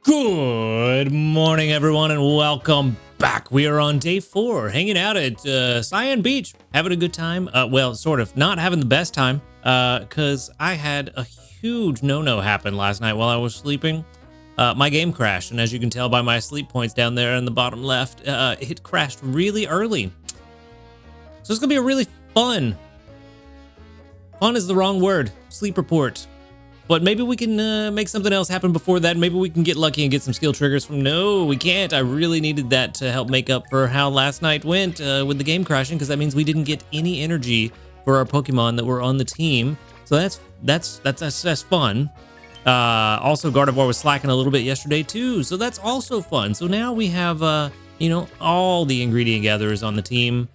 Good morning, everyone, and welcome back. We are on day 4, hanging out at Cyan Beach, having a good time. Well, sort of not having the best time, because I had a huge no-no happen last night while I was sleeping. My game crashed, and as you can tell by my sleep points down there in the bottom left, it crashed really early. So it's gonna be a really fun is the wrong word, sleep report. But maybe we can make something else happen before that. Maybe we can get lucky and get some skill triggers from... No, we can't. I really needed that to help make up for how last night went with the game crashing, because that means we didn't get any energy for our Pokemon that were on the team. So that's fun. Also, Gardevoir was slacking a little bit yesterday too, so that's also fun. So now we have, you know, all the ingredient gatherers on the team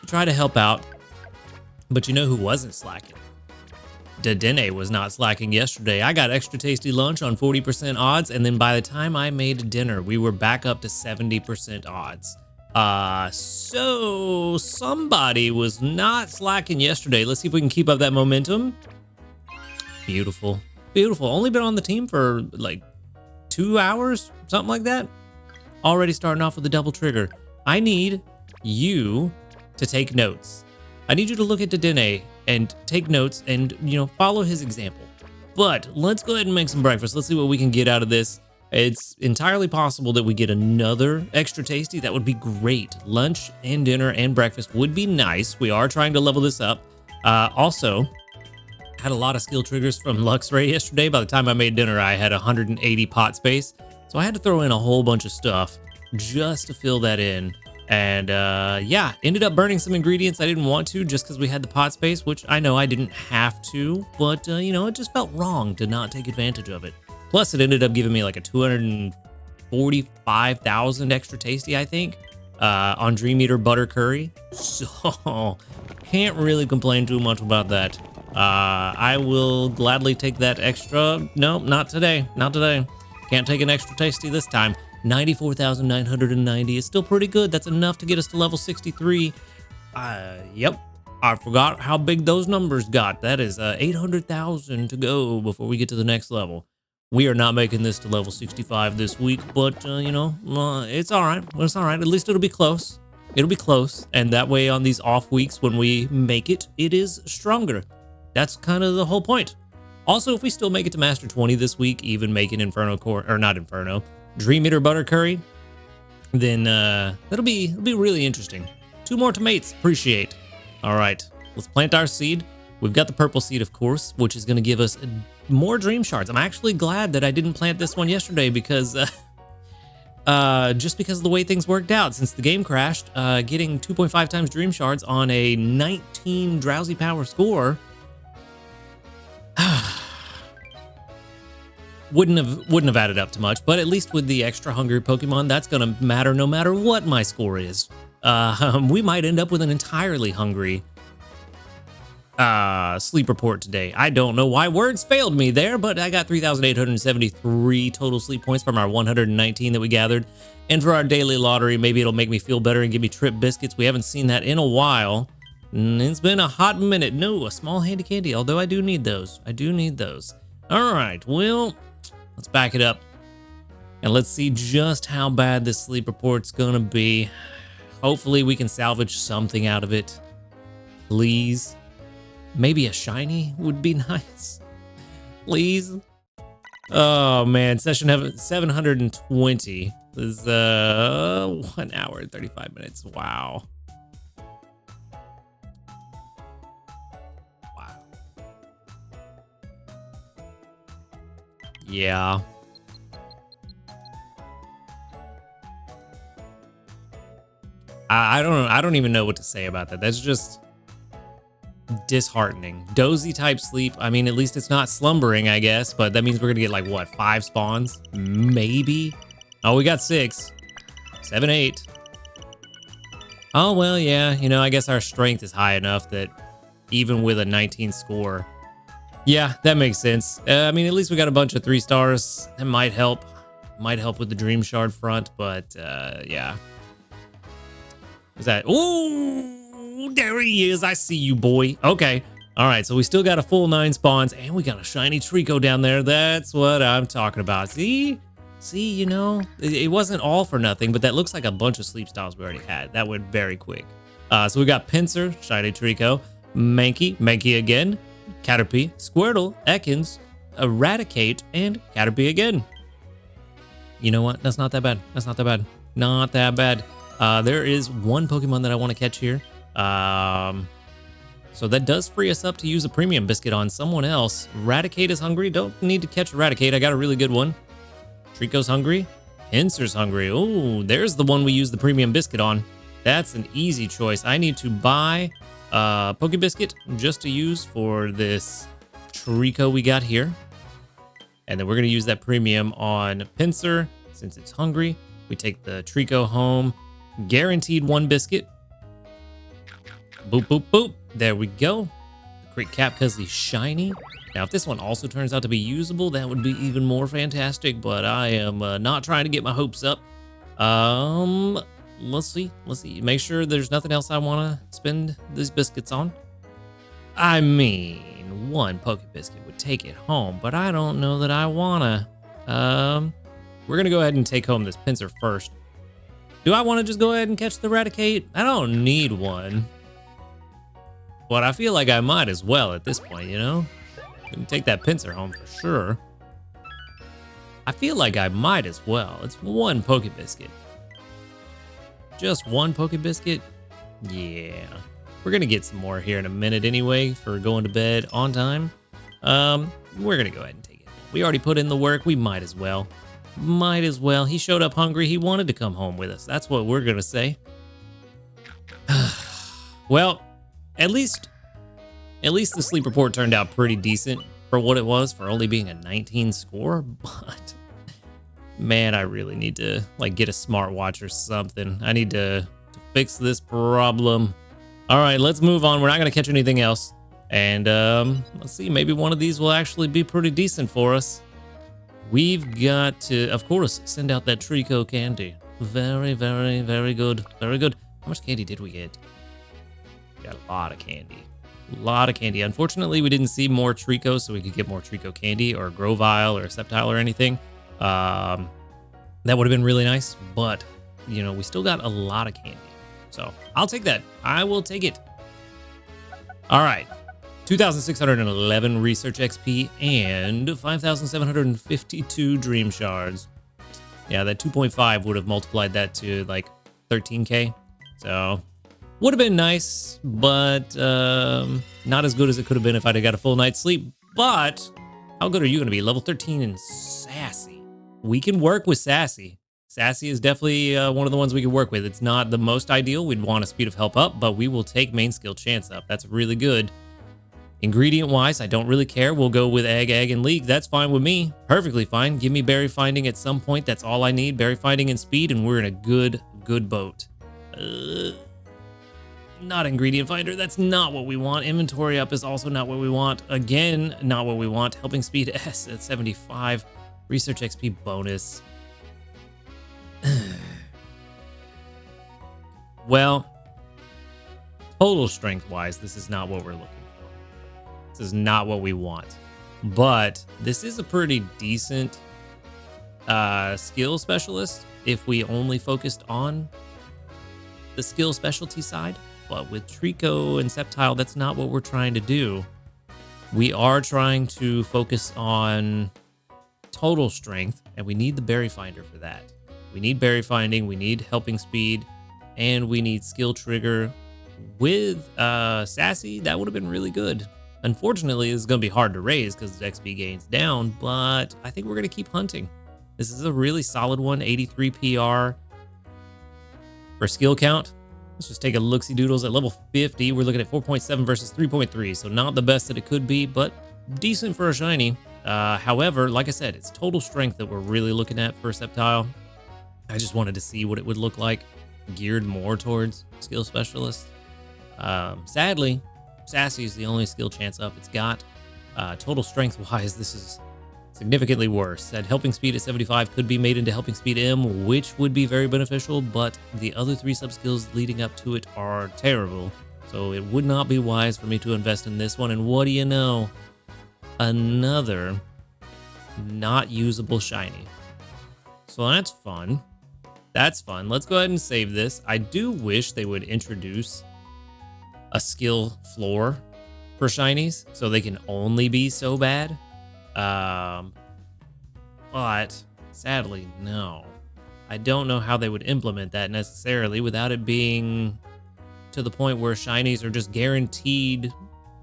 to try to help out. But you know who wasn't slacking? Dedenne was not slacking yesterday. I got extra tasty lunch on 40% odds, and then by the time I made dinner, we were back up to 70% odds. So somebody was not slacking yesterday. Let's see if we can keep up that momentum. Beautiful. Beautiful. Only been on the team for like 2 hours, something like that. Already starting off with a double trigger. I need you to take notes. I need you to look at Dedenne and take notes and, you know, follow his example. But let's go ahead and make some breakfast. Let's see what we can get out of this. It's entirely possible that we get another extra tasty. That would be great. Lunch and dinner and breakfast would be nice. We are trying to level this up. Also, had a lot of skill triggers from Luxray yesterday. By the time I made dinner, I had 180 pot space. So I had to throw in a whole bunch of stuff just to fill that in. And yeah, ended up burning some ingredients I didn't want to just because we had the pot space, which I know I didn't have to, but you know, it just felt wrong to not take advantage of it. Plus, it ended up giving me like a 245,000 extra tasty, I think, on Dream Eater Butter Curry. So can't really complain too much about that. I will gladly take that extra. No, not today. Not today. Can't take an extra tasty this time. 94,990 is still pretty good. That's enough to get us to level 63. Yep. I forgot how big those numbers got. That is 800,000 to go before we get to the next level. We are not making this to level 65 this week, but you know, it's all right. It's all right. At least it'll be close. It'll be close. And that way on these off weeks when we make it, it is stronger. That's kind of the whole point. Also, if we still make it to Master 20 this week, even making Inferno Core, or not Inferno, Dream Eater Butter Curry, then that'll be really interesting. 2 more tomates, appreciate. All right, let's plant our seed. We've got the purple seed, of course, which is going to give us more dream shards. I'm actually glad that I didn't plant this one yesterday because just because of the way things worked out. Since the game crashed, getting 2.5 times dream shards on a 19 drowsy power score wouldn't have added up to much, but at least with the extra hungry Pokemon, that's gonna matter no matter what my score is. We might end up with an entirely hungry sleep report today. I don't know why words failed me there, but I got 3,873 total sleep points from our 119 that we gathered. And for our daily lottery, maybe it'll make me feel better and give me Trip Biscuits. We haven't seen that in a while. It's been a hot minute. No, a small handy candy, although I do need those. I do need those. All right, well, let's back it up and let's see just how bad this sleep report's gonna be. Hopefully we can salvage something out of it. Please. Maybe a shiny would be nice. Please. Oh man, session 720 is 1 hour and 35 minutes. Wow. Yeah. I don't even know what to say about that. That's just disheartening. Dozy type sleep. I mean, at least it's not slumbering, I guess, but that means we're gonna get like what, 5 spawns? Maybe. Oh, we got 6. 7, 8. Oh, well, yeah, you know, I guess our strength is high enough that even with a 19 score, yeah, that makes sense. I mean, at least we got a bunch of 3 stars. That might help. Might help with the Dream Shard front, but yeah. Is that? Ooh, there he is. I see you, boy. Okay. All right, so we still got a full 9 spawns, and we got a shiny Trico down there. That's what I'm talking about. See? See, you know, it wasn't all for nothing, but that looks like a bunch of sleep styles we already had. That went very quick. So we got Pinsir, Shiny Trico, Mankey again, Caterpie, Squirtle, Ekans, Eradicate, and Caterpie again. You know what? That's not that bad. That's not that bad. Not that bad. There is one Pokemon that I want to catch here. So that does free us up to use a premium biscuit on someone else. Eradicate is hungry. Don't need to catch Eradicate. I got a really good one. Trico's hungry. Pinsir's hungry. Oh, there's the one we use the premium biscuit on. That's an easy choice. I need to buy a Poke Biscuit just to use for this Trico we got here. And then we're going to use that premium on Pinsir since it's hungry. We take the Trico home. Guaranteed one biscuit. Boop, boop, boop. There we go. The Crit Cap because he's shiny. Now, if this one also turns out to be usable, that would be even more fantastic, but I am not trying to get my hopes up. Let's see. Make sure there's nothing else I want to spend these biscuits on. I mean, one Poke Biscuit would take it home, but I don't know that I want to. We're going to go ahead and take home this Pinsir first. Do I want to just go ahead and catch the Eradicate? I don't need one. But I feel like I might as well at this point, you know? Gonna take that Pinsir home for sure. I feel like I might as well. It's one Poke Biscuit. Just one Poke Biscuit? Yeah. We're gonna get some more here in a minute anyway for going to bed on time. We're gonna go ahead and take it. We already put in the work. We might as well. Might as well. He showed up hungry. He wanted to come home with us. That's what we're gonna say. Well, at least the sleep report turned out pretty decent for what it was, for only being a 19 score, but man, I really need to like get a smartwatch or something. I need to fix this problem. All right, let's move on. We're not going to catch anything else. And let's see, maybe one of these will actually be pretty decent for us. We've got to, of course, send out that Trico candy. Very, very, very good. Very good. How much candy did we get? We got a lot of candy. A lot of candy. Unfortunately, we didn't see more Trico, so we could get more Trico candy or Grovyle or Sceptile or anything. That would have been really nice, but, you know, we still got a lot of candy. So I'll take that. I will take it. All right. 2,611 research XP and 5,752 dream shards. Yeah, that 2.5 would have multiplied that to like 13K. So would have been nice, but not as good as it could have been if I'd have got a full night's sleep. But how good are you going to be? Level 13 in Sassy. We can work with Sassy. Sassy is definitely one of the ones we can work with. It's not the most ideal. We'd want a speed of help up, but we will take main skill chance up. That's really good. Ingredient-wise, I don't really care. We'll go with Egg, and Leak. That's fine with me. Perfectly fine. Give me Berry Finding at some point. That's all I need. Berry Finding and Speed, and we're in a good boat. Not Ingredient Finder. That's not what we want. Inventory Up is also not what we want. Again, not what we want. Helping Speed S at 75. Research XP bonus. Well, total strength-wise, this is not what we're looking for. This is not what we want. But this is a pretty decent skill specialist if we only focused on the skill specialty side. But with Trico and Sceptile, that's not what we're trying to do. We are trying to focus on total strength, and we need the Berry Finder for that. We need Berry Finding, we need Helping Speed, and we need Skill Trigger. With Sassy, that would have been really good. Unfortunately, it's going to be hard to raise because the XP gain's down, but I think we're going to keep hunting. This is a really solid one, 83 PR. For skill count, let's just take a look-see doodles. At level 50, we're looking at 4.7 versus 3.3, so not the best that it could be, but decent for a shiny. However, like I said, it's total strength that we're really looking at for Sceptile. I just wanted to see what it would look like, geared more towards skill specialist. Sadly, Sassy is the only skill chance up it's got. Total strength-wise, this is significantly worse. That Helping Speed at 75 could be made into Helping Speed M, which would be very beneficial, but the other three sub-skills leading up to it are terrible. So it would not be wise for me to invest in this one. And what do you know? Another not usable shiny. So that's fun. That's fun. Let's go ahead and save this. I do wish they would introduce a skill floor for shinies so they can only be so bad. But sadly, no. I don't know how they would implement that necessarily without it being to the point where shinies are just guaranteed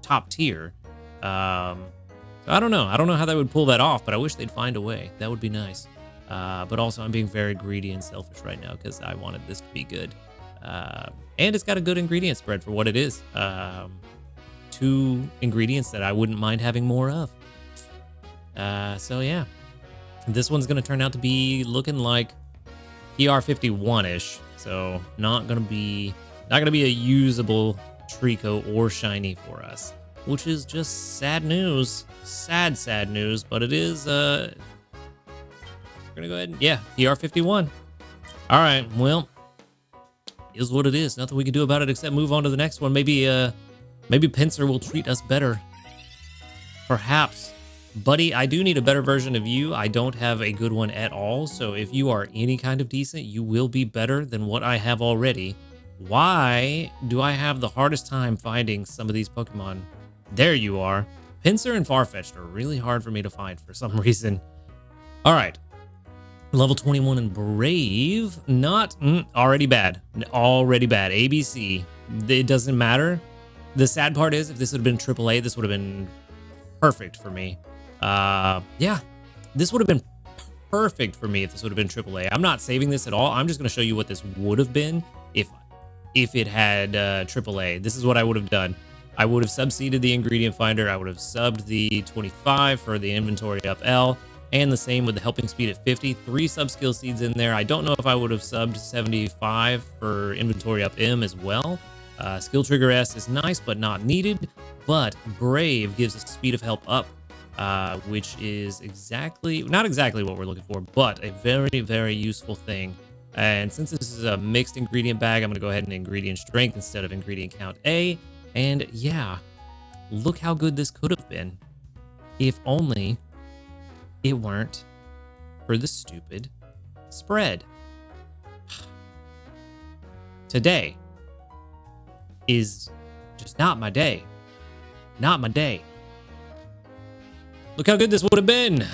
top tier. So I don't know. I don't know how they would pull that off, but I wish they'd find a way. That would be nice. But also, I'm being very greedy and selfish right now because I wanted this to be good. And it's got a good ingredient spread for what it is. 2 ingredients that I wouldn't mind having more of. So yeah, this one's going to turn out to be looking like PR51-ish. So not going to be a usable Trico or shiny for us, which is just sad news. Sad news, but it is, we're gonna go ahead and, yeah, PR51. All right, well, is what it is. Nothing we can do about it except move on to the next one. Maybe Pinsir will treat us better. Perhaps. Buddy, I do need a better version of you. I don't have a good one at all, so if you are any kind of decent, you will be better than what I have already. Why do I have the hardest time finding some of these Pokemon? There you are. Pinsir and Farfetch'd are really hard for me to find for some reason. All right. Level 21 in Brave. Not already bad. Already bad. ABC. It doesn't matter. The sad part is if this would have been AAA, this would have been perfect for me. Yeah. This would have been perfect for me if this would have been AAA. I'm not saving this at all. I'm just going to show you what this would have been if it had AAA. This is what I would have done. I would have subseeded the ingredient finder. I would have subbed the 25 for the inventory up L, and the same with the helping speed at 50. 3 sub skill seeds in there. I don't know if I would have subbed 75 for inventory up M as well. Skill trigger S is nice, but not needed. But Brave gives us speed of help up, which is not exactly what we're looking for, but a very, very useful thing. And since this is a mixed ingredient bag, I'm going to go ahead and ingredient strength instead of ingredient count A. And yeah, look how good this could have been if only it weren't for the stupid spread. Today is just not my day. Not my day. Look how good this would have been.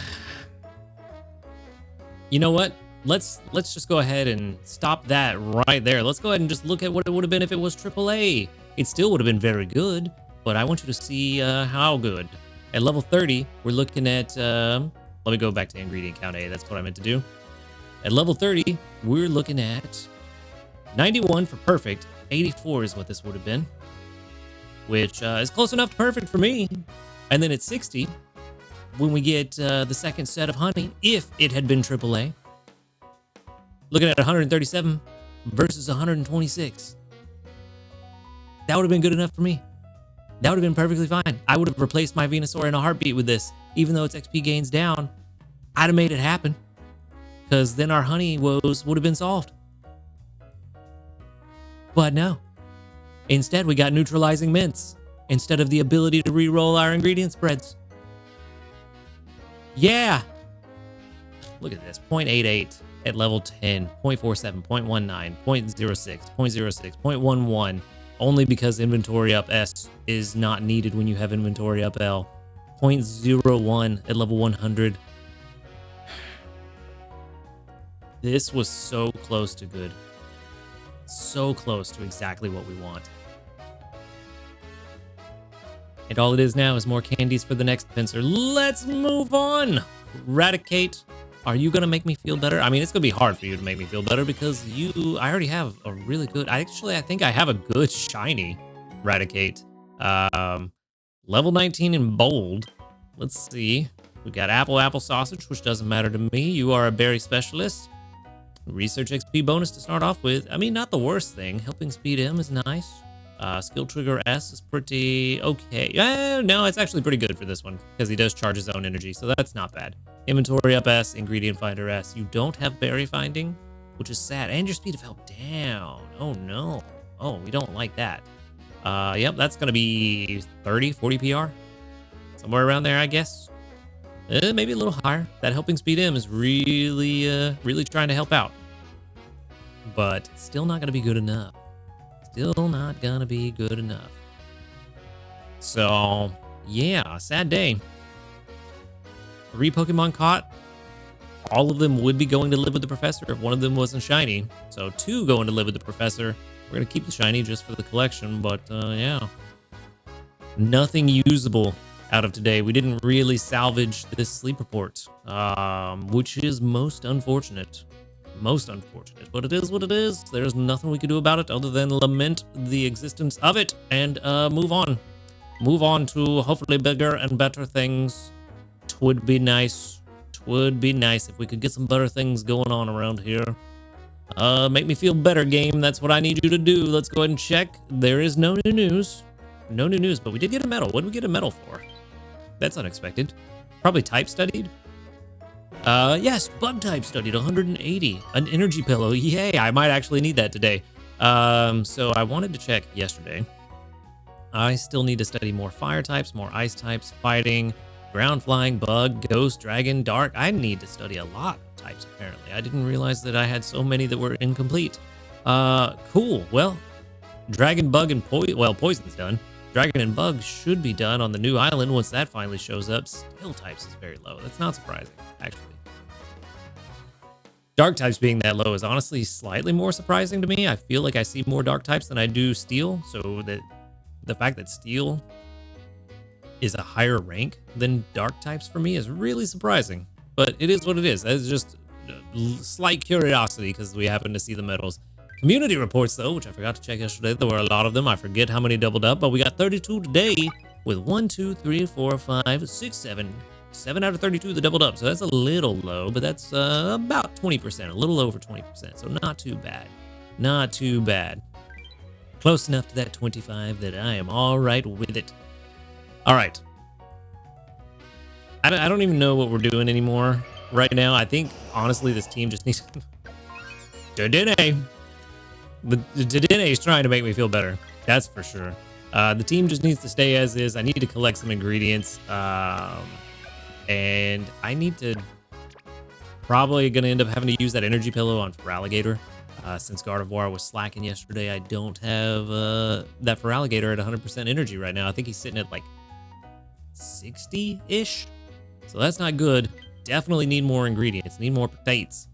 You know what? Let's just go ahead and stop that right there. Let's go ahead and just look at what it would have been if it was AAA. It still would have been very good, but I want you to see how good. At level 30, we're looking at, let me go back to ingredient count A. That's what I meant to do. At level 30, we're looking at 91 for perfect. 84 is what this would have been, which is close enough to perfect for me. And then at 60, when we get the second set of honey, if it had been AAA, looking at 137 versus 126. That would have been good enough for me. That would have been perfectly fine. I would have replaced my Venusaur in a heartbeat with this. Even though its XP gains down, I'd have made it happen. Because then our honey woes would have been solved. But no. Instead, we got neutralizing mints instead of the ability to re-roll our ingredient spreads. Yeah. Look at this. 0.88 at level 10. 0.47, 0.19, 0.06, 0.06, 0.11. Only because inventory up S is not needed when you have inventory up L. 0.01 at level 100. This was so close to good. So close to exactly what we want. And all it is now is more candies for the next Pinsir. Let's move on. Eradicate. Are you going to make me feel better? I mean, it's going to be hard for you to make me feel better because I already have a really good, I think I have a good shiny Eradicate. Level 19 in bold. Let's see. We got apple sausage, which doesn't matter to me. You are a berry specialist. Research XP bonus to start off with. I mean, not the worst thing. Helping speed M is nice. Skill trigger S is pretty okay. No, it's actually pretty good for this one because he does charge his own energy, so that's not bad. Inventory up S, ingredient finder S. You don't have berry finding, which is sad. And your speed of help down. Oh no. Oh, we don't like that. Yep, that's going to be 30, 40 PR. Somewhere around there, I guess. Maybe a little higher. That helping speed M is really, really trying to help out. But still not going to be good enough. Still not going to be good enough. So, yeah, sad day. 3 Pokemon caught. All of them would be going to live with the professor if one of them wasn't shiny. So 2 going to live with the professor. We're going to keep the shiny just for the collection, but yeah. Nothing usable out of today. We didn't really salvage this sleep report, which is most unfortunate. Most unfortunate, but it is what it is. There's nothing we can do about it other than lament the existence of it and move on. Move on to hopefully bigger and better things. Twould be nice. Would be nice if we could get some better things going on around here. Make me feel better, game. That's what I need you to do. Let's go ahead and check. There is no new news. No new news, but we did get a medal. What did we get a medal for? That's unexpected. Probably type studied. Yes, bug type studied, 180. An energy pillow. Yay, I might actually need that today. So I wanted to check yesterday. I still need to study more fire types, more ice types, fighting, ground flying, bug, ghost, dragon, dark. I need to study a lot of types, apparently. I didn't realize that I had so many that were incomplete. Cool. Well, dragon, bug, and poison's done. Dragon and bug should be done on the new island once that finally shows up. Still types is very low. That's not surprising, actually. Dark types being that low is honestly slightly more surprising to me. I feel like I see more dark types than I do steel, so that the fact that steel is a higher rank than dark types for me is really surprising, but it is what it is. It's just slight curiosity because we happen to see the medals. Community reports though, which I forgot to check yesterday. There were a lot of them. I forget how many doubled up, but we got 32 today with 1, 2, 3, 4, 5, 6, 7. 7 out of 32 that doubled up. So that's a little low, but that's about 20%, a little over 20%. So not too bad. Not too bad. Close enough to that 25 that I am all right with it. All right. I don't even know what we're doing anymore right now. I think, honestly, this team just needs... Dedenne. The Dedenne is trying to make me feel better. That's for sure. The team just needs to stay as is. I need to collect some ingredients. And I need to... Probably going to end up having to use that energy pillow on Feraligatr. Since Gardevoir was slacking yesterday, I don't have that Feraligatr at 100% energy right now. I think he's sitting at like 60-ish. So that's not good. Definitely need more ingredients. Need more potatoes.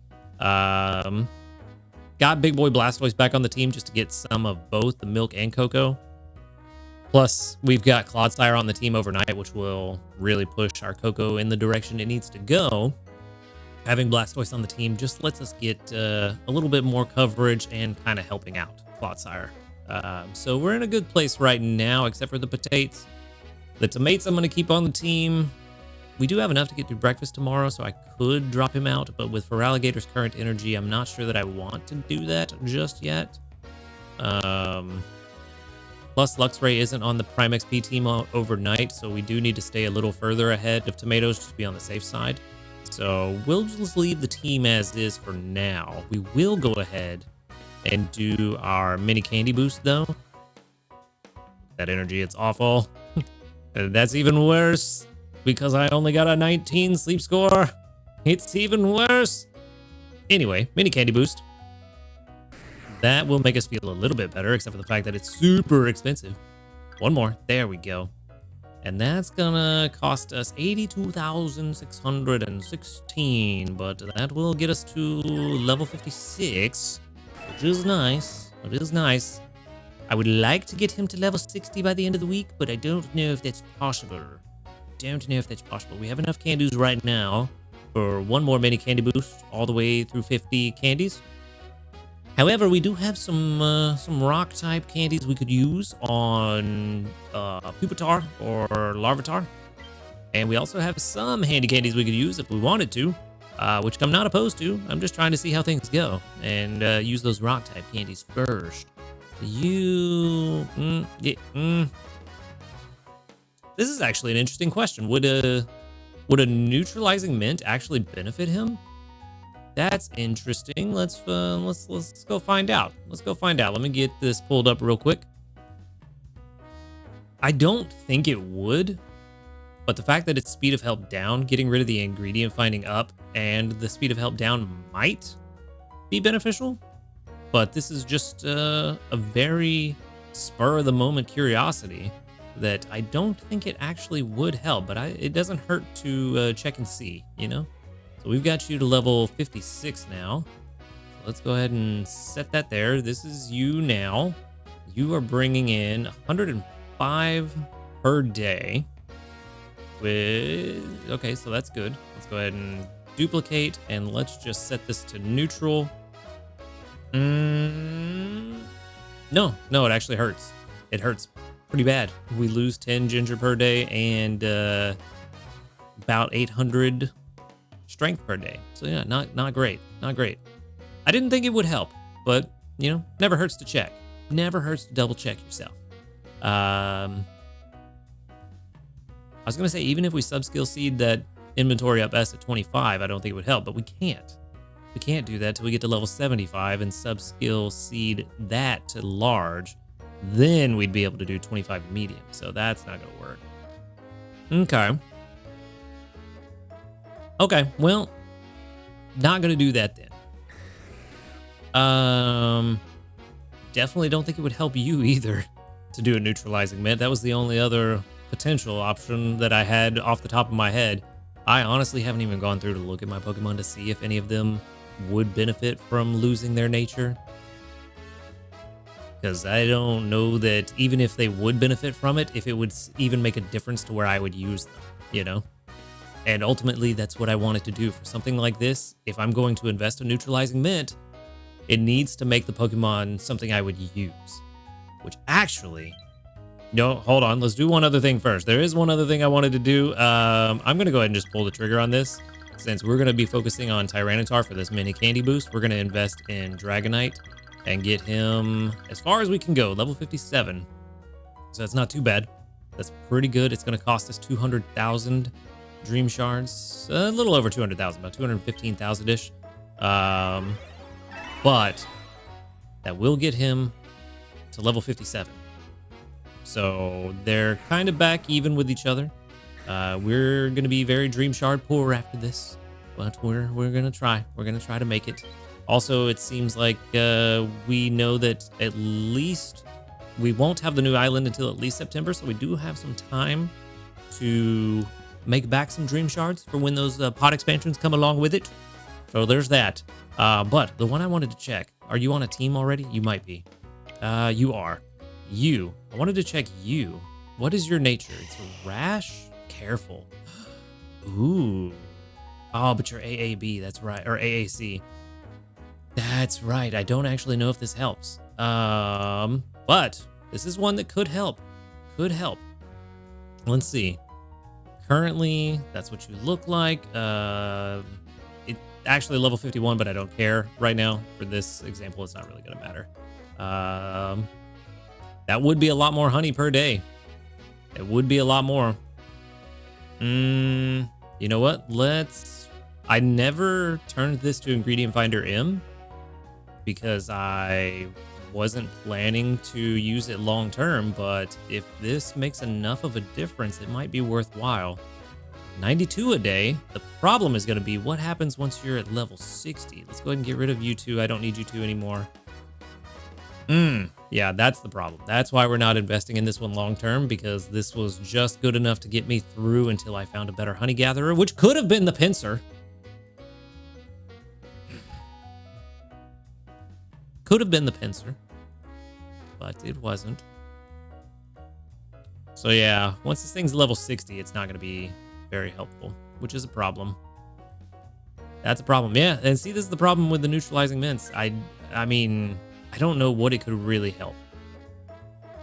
Got Big Boy Blastoise back on the team just to get some of both the milk and cocoa. Plus, we've got Clodsire on the team overnight, which will really push our cocoa in the direction it needs to go. Having Blastoise on the team just lets us get a little bit more coverage and kind of helping out Clodsire. So we're in a good place right now, except for the potatoes. The tomates I'm going to keep on the team. We do have enough to get through breakfast tomorrow, so I could drop him out. But with Feraligator's current energy, I'm not sure that I want to do that just yet. Plus, Luxray isn't on the Prime XP team overnight, so we do need to stay a little further ahead of Tomatoes just to be on the safe side. So we'll just leave the team as is for now. We will go ahead and do our mini candy boost, though. That energy, it's awful. That's even worse because I only got a 19 sleep score. It's even worse. Anyway, mini candy boost. That will make us feel a little bit better, except for the fact that it's super expensive. One more. There we go. And that's gonna cost us 82,616, but that will get us to level 56, which is nice. It is nice. I would like to get him to level 60 by the end of the week, but I don't know if that's possible. Don't know if that's possible. We have enough candies right now for one more mini candy boost all the way through 50 candies. However, we do have some rock type candies we could use on Pupitar or Larvitar. And we also have some handy candies we could use if we wanted to, which I'm not opposed to. I'm just trying to see how things go and use those rock type candies first. This is actually an interesting question. Would a neutralizing mint actually benefit him? That's interesting. Let's go find out. Let's go find out. Let me get this pulled up real quick. I don't think it would. But the fact that it's speed of help down, getting rid of the ingredient finding up, and the speed of help down might be beneficial. But this is just a very spur of the moment curiosity that I don't think it actually would help, but it doesn't hurt to check and see, you know? So we've got you to level 56 now. Let's go ahead and set that there. This is you now. You are bringing in 105 per day. Okay, so that's good. Let's go ahead and duplicate, and let's just set this to neutral. No, it actually hurts. It hurts pretty bad. We lose 10 ginger per day and about 800 strength per day. So yeah, not great. Not great. I didn't think it would help, but you know, never hurts to check. Never hurts to double check yourself. I was gonna say, even if we sub-skill seed that inventory up S at 25, I don't think it would help, but we can't. We can't do that till we get to level 75 and sub-skill seed that to large. Then we'd be able to do 25 medium, so that's not gonna work. Okay, well, not gonna do that then. Definitely don't think it would help you either to do a neutralizing mint. That was the only other potential option that I had off the top of my head. I honestly haven't even gone through to look at my Pokemon to see if any of them would benefit from losing their nature. Because I don't know that even if they would benefit from it, if it would even make a difference to where I would use them, you know? And ultimately, that's what I wanted to do for something like this. If I'm going to invest in neutralizing mint, it needs to make the Pokemon something I would use. Which actually... No, hold on. Let's do one other thing first. There is one other thing I wanted to do. I'm going to go ahead and just pull the trigger on this. Since we're going to be focusing on Tyranitar for this mini candy boost, we're going to invest in Dragonite and get him as far as we can go, level 57. So that's not too bad. That's pretty good. It's going to cost us 200,000 Dream Shards. A little over 200,000, about 215,000-ish. But that will get him to level 57. So they're kind of back even with each other. We're going to be very Dream Shard poor after this, but we're going to try. We're going to try to make it. Also, it seems like we know that at least we won't have the new island until at least September, so we do have some time to make back some Dream Shards for when those pod expansions come along with it. So there's that. But the one I wanted to check, are you on a team already? You might be. You are. I wanted to check you. What is your nature? It's rash? Careful. Ooh. Oh, but you're AAB, that's right. Or AAC. That's right. I don't actually know if this helps. But this is one that could help. Could help. Let's see. Currently, that's what you look like. It actually level 51, but I don't care right now. For this example, it's not really going to matter. That would be a lot more honey per day. It would be a lot more. You know what? I never turned this to Ingredient Finder M because I wasn't planning to use it long term, but if this makes enough of a difference, it might be worthwhile. 92 a day. The problem is going to be what happens once you're at level 60. Let's go ahead and get rid of you two. I don't need you two anymore. Yeah, that's the problem. That's why we're not investing in this one long term, because this was just good enough to get me through until I found a better honey gatherer, which could have been the pincer. Could have been the pincer, but it wasn't. So yeah, once this thing's level 60, it's not going to be very helpful, which is a problem. That's a problem. Yeah, and see, this is the problem with the neutralizing mints. I mean, I don't know what it could really help.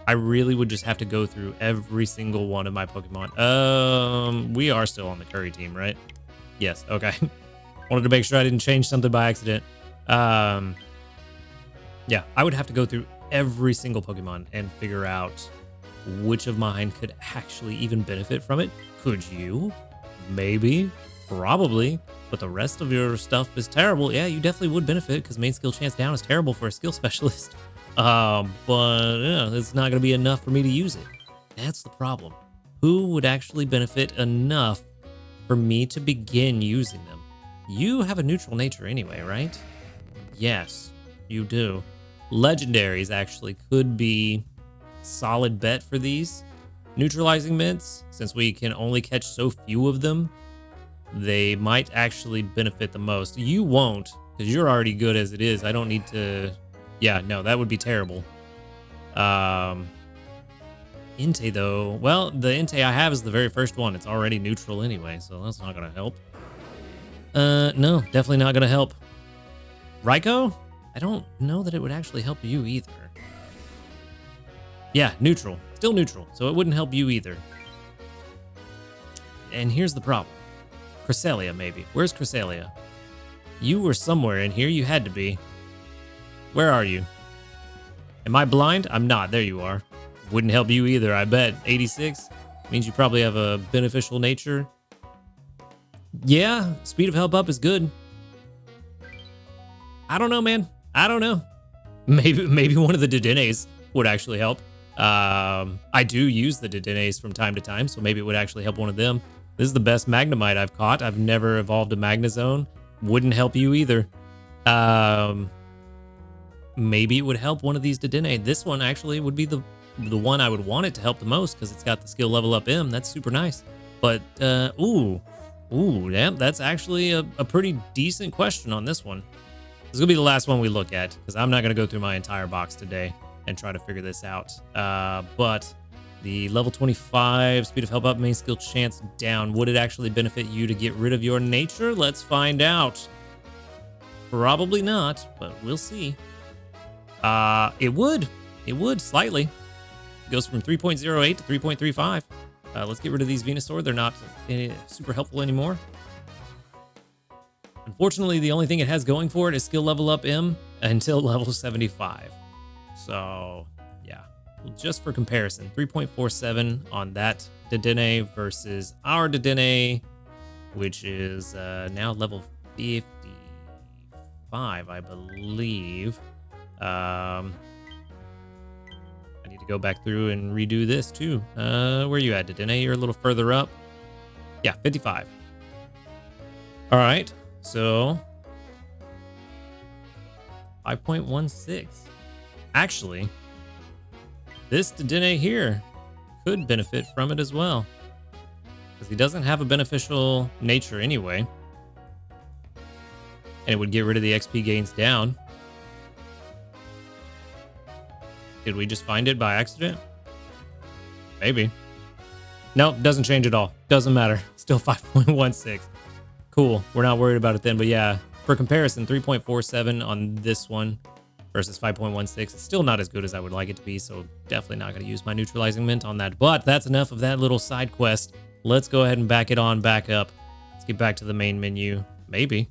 I really would just have to go through every single one of my Pokemon. We are still on the Curry team, right? Yes, okay. Wanted to make sure I didn't change something by accident. Yeah, I would have to go through every single Pokemon and figure out which of mine could actually even benefit from it. Could you? Maybe. Probably. But the rest of your stuff is terrible. Yeah, you definitely would benefit because main skill chance down is terrible for a skill specialist. But yeah, it's not going to be enough for me to use it. That's the problem. who would actually benefit enough for me to begin using them. You have a neutral nature anyway, right? Yes, you do. Legendaries actually could be a solid bet for these. Neutralizing mints, since we can only catch so few of them, they might actually benefit the most. You won't, because you're already good as it is. I don't need to... Yeah, no, that would be terrible. Entei, though. Well, the Entei I have is the very first one. It's already neutral anyway, so that's not going to help. No, definitely not going to help. Raikou? I don't know that it would actually help you either. Yeah, neutral. Still neutral, so it wouldn't help you either. And here's the problem. Cresselia, maybe. Where's Cresselia? You were somewhere in here. You had to be. Where are you? Am I blind? I'm not. There you are. Wouldn't help you either, I bet. 86? Means you probably have a beneficial nature. Yeah, speed of help up is good. I don't know, man. I don't know. Maybe one of the Dedenes would actually help. I do use the Dedenes from time to time, so maybe it would actually help one of them. This is the best Magnemite I've caught. I've never evolved a Magnezone. Wouldn't help you either. Maybe it would help one of these Dedenne. This one actually would be the one I would want it to help the most because it's got the skill level up M. That's super nice. But, ooh, damn, that's actually a pretty decent question on this one. This is going to be the last one we look at because I'm not going to go through my entire box today and try to figure this out. But the level 25 speed of help up, main skill chance down. Would it actually benefit you to get rid of your nature? Let's find out. Probably not, but we'll see. It would slightly. It goes from 3.08 to 3.35. Let's get rid of these Venusaur. They're not super helpful anymore. Unfortunately, the only thing it has going for it is skill level up M until level 75. So, yeah. Just for comparison, 3.47 on that Dedenne versus our Dedenne, which is now level 55, I believe. I need to go back through and redo this too. Where are you at, Dedenne? You're a little further up. Yeah, 55. All right. So 5.16. Actually, this Dedenne here could benefit from it as well. Because he doesn't have a beneficial nature anyway. And it would get rid of the XP gains down. Did we just find it by accident? Maybe. Nope, doesn't change at all. Doesn't matter. Still 5.16. Cool. We're not worried about it then. But yeah, for comparison, 3.47 on this one versus 5.16. It's still not as good as I would like it to be. So definitely not going to use my neutralizing mint on that. But that's enough of that little side quest. Let's go ahead and back it on back up. Let's get back to the main menu. Maybe.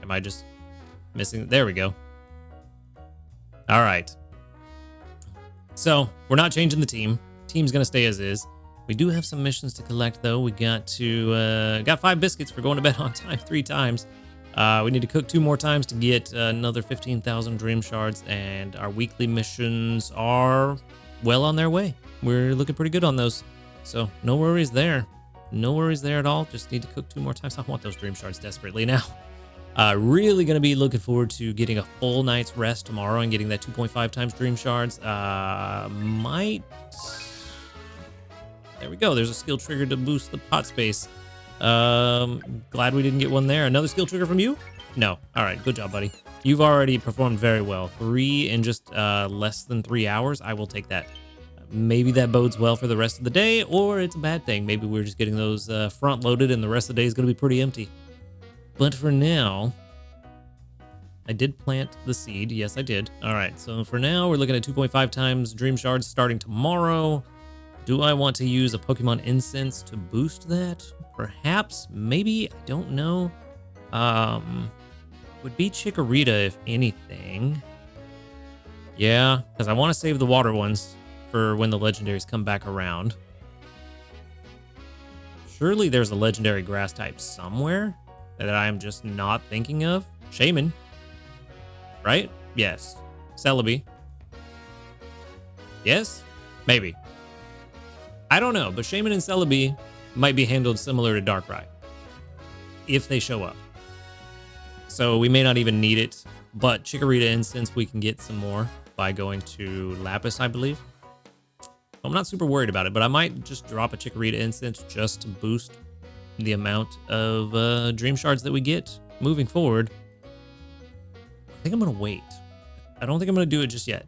Am I just missing? There we go. All right. So we're not changing the team. Team's going to stay as is. We do have some missions to collect, though. We got 5 biscuits for going to bed on time 3 times. We need to cook 2 more times to get another 15,000 dream shards, and our weekly missions are well on their way. We're looking pretty good on those, so no worries there. No worries there at all. Just need to cook 2 more times. I want those dream shards desperately now. Really going to be looking forward to getting a full night's rest tomorrow and getting that 2.5 times dream shards. There we go. There's a skill trigger to boost the pot space. Glad we didn't get one there. Another skill trigger from you? No. All right. Good job, buddy. You've already performed very well. 3 in just less than 3 hours. I will take that. Maybe that bodes well for the rest of the day, or it's a bad thing. Maybe we're just getting those front loaded and the rest of the day is going to be pretty empty. But for now, I did plant the seed. Yes, I did. All right. So for now, we're looking at 2.5 times dream shards starting tomorrow. Do I want to use a Pokemon Incense to boost that? Perhaps, maybe, I don't know. Would be Chikorita if anything. Yeah, because I want to save the water ones for when the legendaries come back around. Surely there's a legendary grass type somewhere that I'm just not thinking of. Shaman. Right? Yes. Celebi. Yes? Maybe. I don't know, but Shaman and Celebi might be handled similar to Darkrai if they show up. So we may not even need it, but Chikorita Incense, we can get some more by going to Lapis, I believe. I'm not super worried about it, but I might just drop a Chikorita Incense just to boost the amount of Dream Shards that we get moving forward. I think I'm going to wait. I don't think I'm going to do it just yet.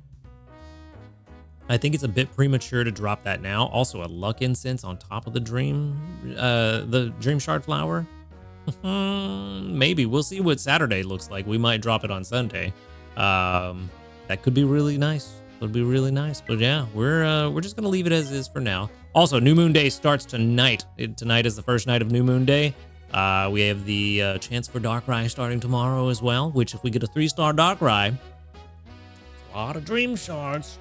I think it's a bit premature to drop that now. Also, a Luck Incense on top of the Dream Shard Flower. Maybe. We'll see what Saturday looks like. We might drop it on Sunday. That could be really nice. Would be really nice. But yeah, we're just gonna leave it as is for now. Also, New Moon Day starts tonight. Tonight is the first night of New Moon Day. We have the chance for Darkrai starting tomorrow as well, which if we get a 3-star Darkrai, a lot of Dream Shards,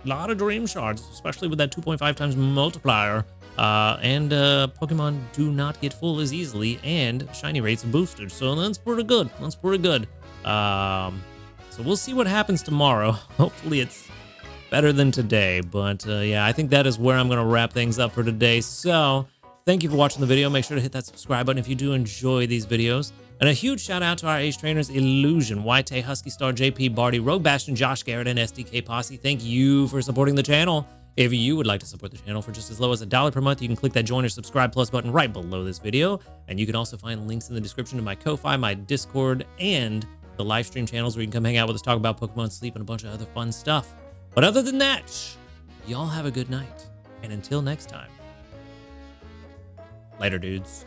especially with that 2.5 times multiplier. And Pokemon do not get full as easily, and shiny rates are boosted, so that's pretty good. So we'll see what happens tomorrow. Hopefully it's better than today, but yeah, I think that is where I'm going to wrap things up for today. So thank you for watching the video. Make sure to hit that subscribe button if you do enjoy these videos. And a huge shout out to our Ace trainers, Illusion, White, Husky Star, JP, Barty, Rogue Bastion, Josh Garrett, and SDK Posse. Thank you for supporting the channel. If you would like to support the channel for just as low as $1 per month, you can click that join or subscribe plus button right below this video. And you can also find links in the description to my Ko-Fi, my Discord, and the live stream channels where you can come hang out with us, talk about Pokemon, sleep, and a bunch of other fun stuff. But other than that, y'all have a good night. And until next time, later, dudes.